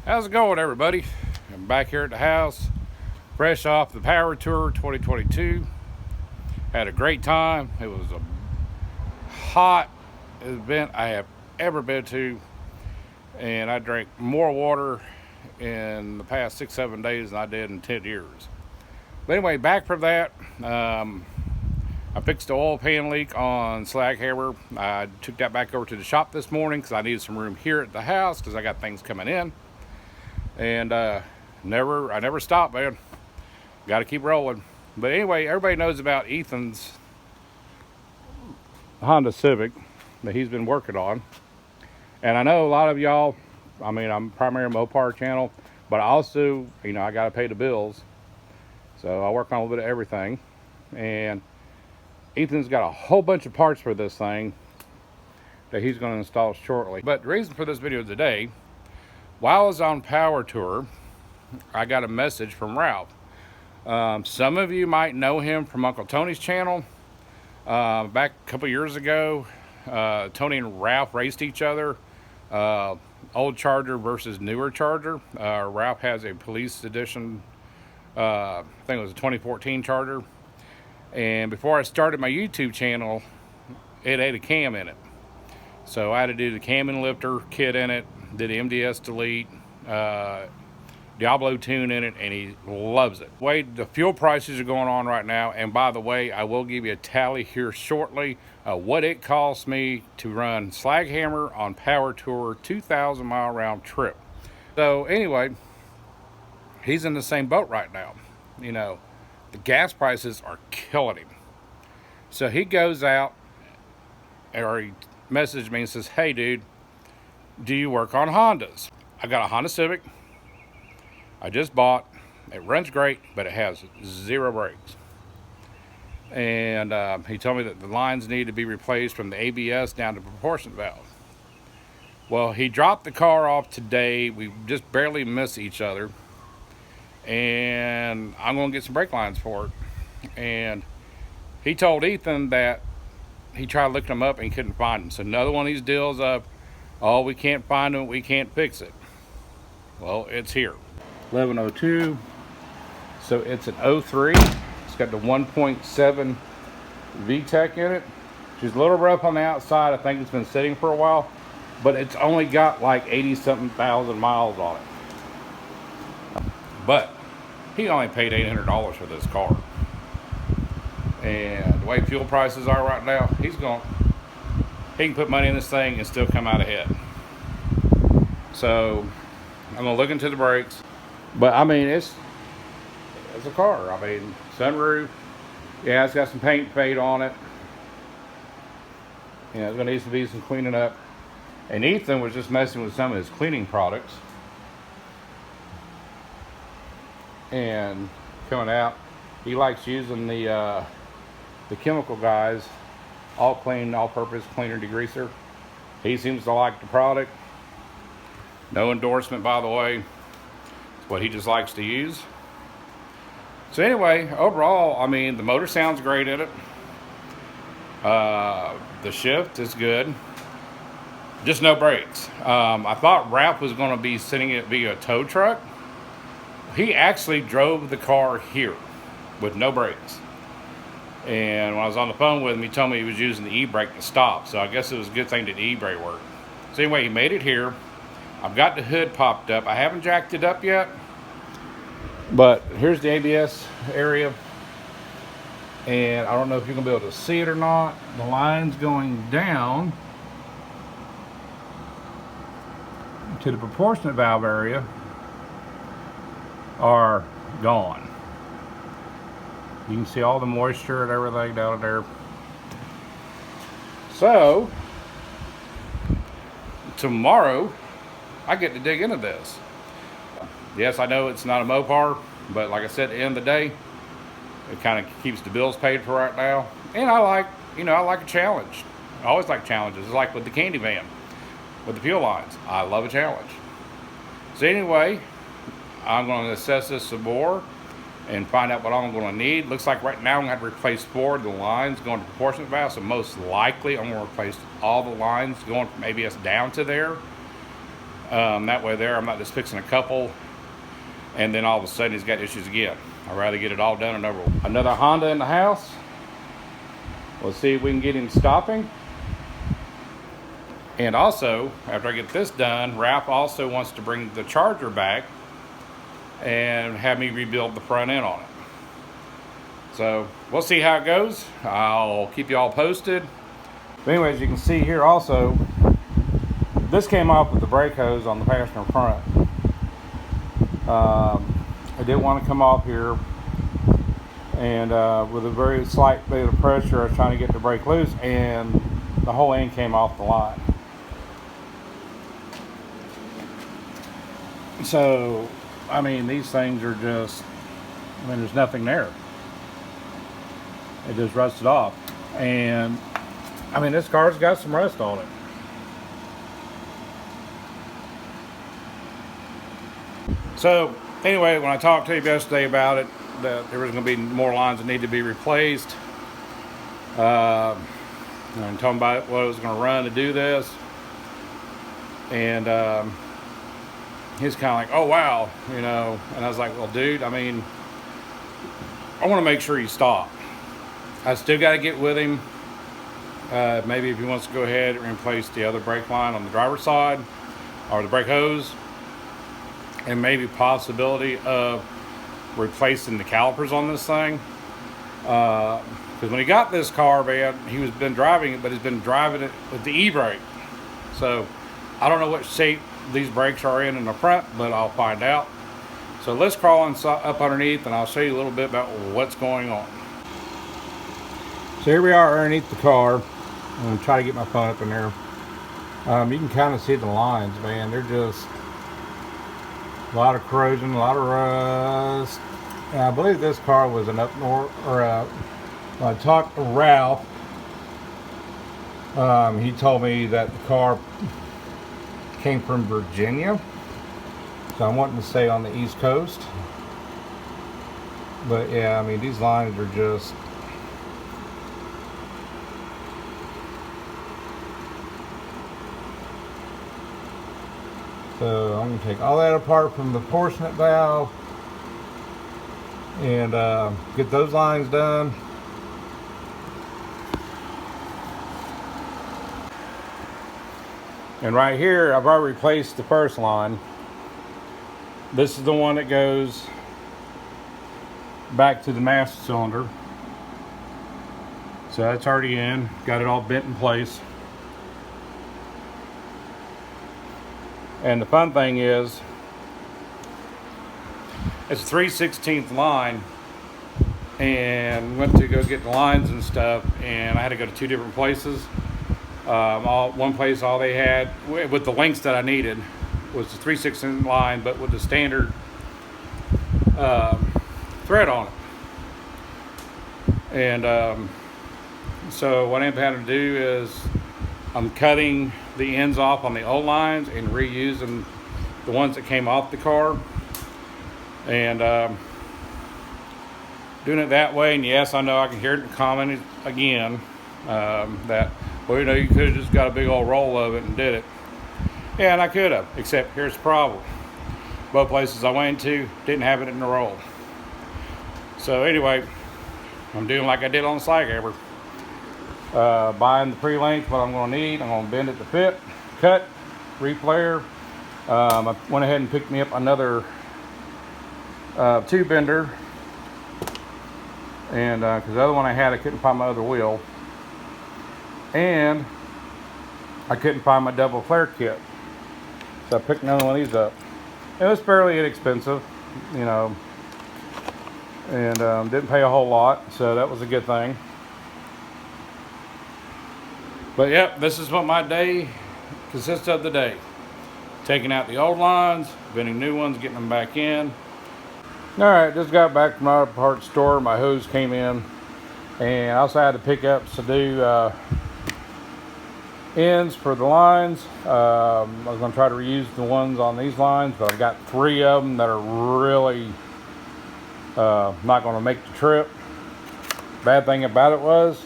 How's it going, everybody? I'm back here at the house, fresh off the Power Tour 2022. Had a great time. It was a hot event I have ever been to, and I drank more water in the past 6-7 days than I did in 10 years. But anyway, back from that, I fixed the oil pan leak on slag hammer. I took that back over to the shop this morning because I needed some room here at the house because I got things coming in. And I never stop, man. Got to keep rolling. But anyway, everybody knows about Ethan's Honda Civic that he's been working on. And I know a lot of y'all, I'm primarily Mopar channel, but I also, I got to pay the bills. So I work on a little bit of everything. And Ethan's got a whole bunch of parts for this thing that he's going to install shortly. But the reason for this video today, while I was on Power Tour, I got a message from Ralph. Some of you might know him from Uncle Tony's channel. Back a couple years ago, Tony and Ralph raced each other. Old Charger versus newer Charger. Ralph has a police edition, I think it was a 2014 Charger. And before I started my YouTube channel, it had a cam in it. So I had to do the cam and lifter kit in it, did the MDS delete, Diablo tune in it, and he loves it. Wade, the fuel prices are going on right now, and by the way, I will give you a tally here shortly what it costs me to run slag hammer on Power Tour 2,000 mile round trip. So anyway, he's in the same boat right now. The gas prices are killing him. So he goes out, or he messaged me and says, "Hey dude, do you work on Hondas?" I got a Honda Civic I just bought. It runs great, but it has 0 brakes. And he told me that the lines need to be replaced from the ABS down to the proportion valve. Well, he dropped the car off today. We just barely miss each other. And I'm going to get some brake lines for it. And he told Ethan that he tried looking them up and he couldn't find them. So another one of these deals of, oh, we can't find them, we can't fix it. Well, it's here. 1102. So it's an 03. It's got the 1.7 VTEC in it. She's a little rough on the outside. I think it's been sitting for a while, but it's only got like 80-something thousand miles on it. But he only paid $800 for this car. And the way fuel prices are right now, he can put money in this thing and still come out ahead. So I'm gonna look into the brakes. But it's a car. Sunroof. Yeah, it's got some paint fade on it. It's gonna need to be some cleaning up. And Ethan was just messing with some of his cleaning products. And coming out, he likes using the chemical guys, all clean, all-purpose cleaner degreaser. He seems to like the product. No endorsement, by the way. It's what he just likes to use. So anyway, overall, the motor sounds great in it. The shift is good. Just no brakes. I thought Ralph was going to be sending it via a tow truck. He actually drove the car here with no brakes. And when I was on the phone with him, he told me he was using the e-brake to stop. So I guess it was a good thing that the e-brake worked. So anyway, he made it here. I've got the hood popped up. I haven't jacked it up yet. But here's the ABS area. And I don't know if you're going to be able to see it or not. The lines going down to the proportionate valve area are gone. You can see all the moisture and everything down there. So tomorrow I get to dig into this. Yes, I know it's not a Mopar, but like I said, at the end of the day, it kind of keeps the bills paid for right now. And I like a challenge. I always like challenges. It's like with the candy van, with the fuel lines. I love a challenge. So anyway, I'm going to assess this some more and find out what I'm going to need. Looks like right now I'm going to have to replace 4 of the lines going to proportionate valve. So most likely I'm going to replace all the lines going from ABS down to there. That way there, I'm not just fixing a couple and then all of a sudden he's got issues again. I'd rather get it all done and over with. Another Honda in the house. We'll see if we can get him stopping. And also, after I get this done, Ralph also wants to bring the charger back and have me rebuild the front end on it. So we'll see how it goes. I'll keep you all posted. But anyways, you can see here also, this came off with the brake hose on the passenger front. I didn't want to come off here, and with a very slight bit of pressure, I was trying to get the brake loose, and the whole end came off the line. So, I mean, these things are just, I mean, there's nothing there. It just rusted off. And, I mean, this car's got some rust on it. So, anyway, when I talked to you yesterday about it, that there was going to be more lines that need to be replaced. I'm talking about what I was going to run to do this. And, he's kind of like, oh wow, you know, and I was like, well dude, I mean, I want to make sure you stop. I still got to get with him, maybe if he wants to go ahead and replace the other brake line on the driver's side, or the brake hose, and maybe possibility of replacing the calipers on this thing, because when he got this car, man, he was been driving it, but he's been driving it with the e-brake. So I don't know what shape these brakes are in the front, but I'll find out. So let's crawl up underneath and I'll show you a little bit about what's going on. So here we are underneath the car. I'm going to try to get my phone up in there. You can kind of see the lines, man. They're just a lot of corrosion, a lot of rust. And I believe this car was an up north, or when I talked to Ralph, he told me that the car came from Virginia, so I'm wanting to stay on the East Coast. But yeah, I mean, these lines are just, so I'm going to take all that apart from the portionate valve and get those lines done. And right here, I've already replaced the first line. This is the one that goes back to the master cylinder. So that's already in, got it all bent in place. And the fun thing is, it's a 3/16 line, and went to go get the lines and stuff, and I had to go to two different places. One place, all they had with the lengths that I needed was the 3/16 line, but with the standard thread on it. And so what I'm planning to do is I'm cutting the ends off on the old lines and reusing the ones that came off the car, and doing it that way. And yes, I know I can hear it in the comments again, that, well, you know, you could have just got a big old roll of it and did it. Yeah, and I could have, except here's the problem. Both places I went to didn't have it in the roll. So anyway, I'm doing like I did on the Cycamper. Buying the pre-length, what I'm going to need. I'm going to bend it to fit, cut, reflare. I went ahead and picked me up another tube bender, and because the other one I had, I couldn't find my other wheel, and I couldn't find my double flare kit, so I picked another one of these up. It was fairly inexpensive, you know, and didn't pay a whole lot, so that was a good thing. But yep, this is what my day consists of today. Taking out the old lines, bending new ones, getting them back in. Alright, just got back from my auto parts store. My hose came in, and I also had to pick up some new ends for the lines. I was going to try to reuse the ones on these lines, but I got 3 of them that are really not going to make the trip. Bad thing about it was,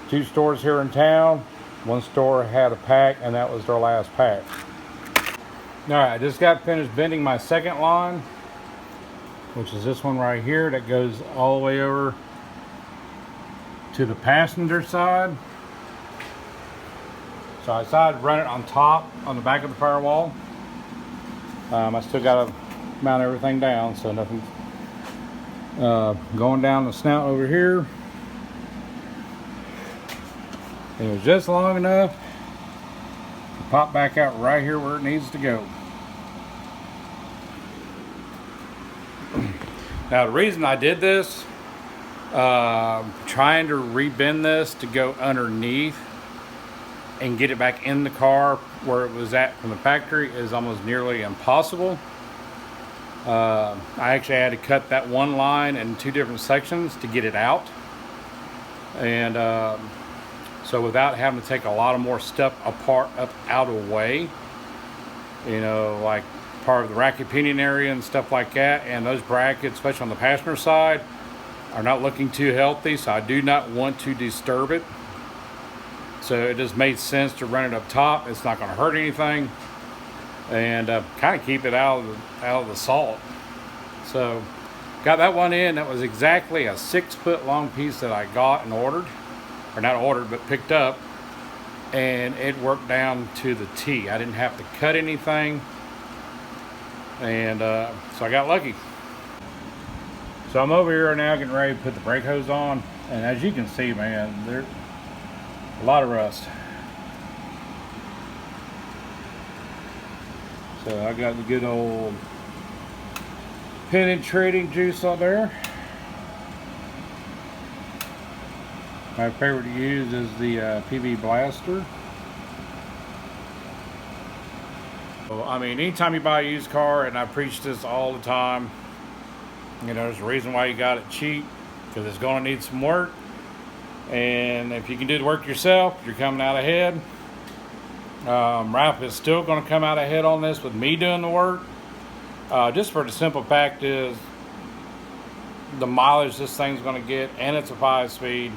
2 stores here in town, 1 store had a pack, and that was their last pack. All right, I just got finished bending my second line, which is this one right here that goes all the way over to the passenger side. So I decided to run it on top, on the back of the firewall. I still got to mount everything down, so nothing's going down the snout over here. It was just long enough to pop back out right here where it needs to go. Now the reason I did this, trying to rebend this to go underneath and get it back in the car where it was at from the factory is almost nearly impossible. I actually had to cut that one line in 2 different sections to get it out. And so without having to take a lot of more stuff apart, out of the way, you know, like part of the racket pinion area and stuff like that, and those brackets, especially on the passenger side, are not looking too healthy, so I do not want to disturb it. So it just made sense to run it up top. It's not going to hurt anything, and kind of keep it out of the salt. So got that one in. That was exactly a 6-foot long piece that I got and ordered, or not ordered but picked up, and it worked down to the T. I didn't have to cut anything, and so I got lucky. So I'm over here now getting ready to put the brake hose on, and as you can see, man, there's a lot of rust. So I got the good old penetrating juice on there. My favorite to use is the PB Blaster. So, I mean, anytime you buy a used car, and I preach this all the time, you know, there's a reason why you got it cheap, because it's going to need some work. And if you can do the work yourself, you're coming out ahead. Ralph is still going to come out ahead on this with me doing the work. Just for the simple fact is the mileage this thing's going to get, and it's a 5-speed,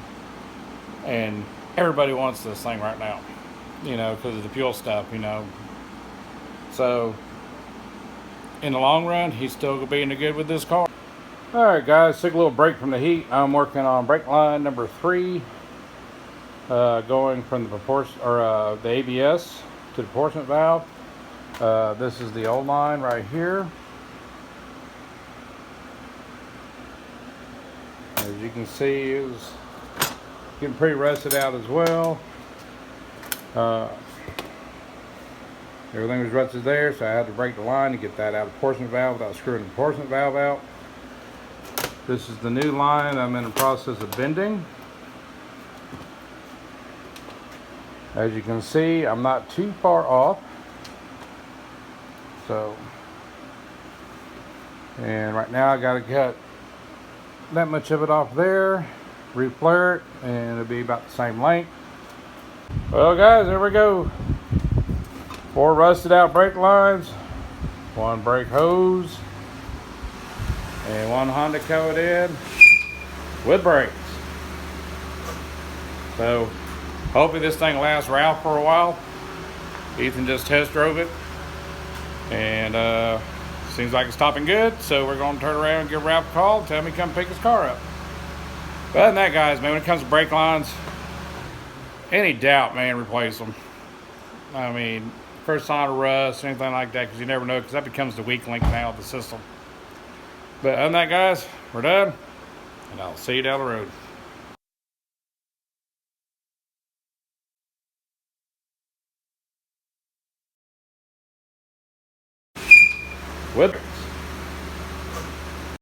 and everybody wants this thing right now, you know, because of the fuel stuff, you know. So in the long run, he's still going to be in the good with this car. All right, guys, took a little break from the heat. I'm working on brake line number 3, going from the proportion, or the ABS to the proportionate valve. This is the old line right here. As you can see, it was getting pretty rusted out as well. Everything was rusted there, so I had to break the line to get that out of the proportionate valve without screwing the proportionate valve out. This is the new line I'm in the process of bending. As you can see, I'm not too far off. So, and right now I got to cut that much of it off there, reflare it, and it'll be about the same length. Well, guys, there we go. 4 rusted out brake lines, 1 brake hose, and 1 Honda coated with brakes. So hopefully this thing lasts Ralph for a while. Ethan just test drove it, and seems like it's stopping good, so we're going to turn around and give Ralph a call and tell him to come pick his car up. But other than that, guys, man, when it comes to brake lines, any doubt, man, replace them. I mean, first sign of rust, anything like that, because you never know, because that becomes the weak link now of the system. But other than that, guys, we're done, and I'll see you down the road. With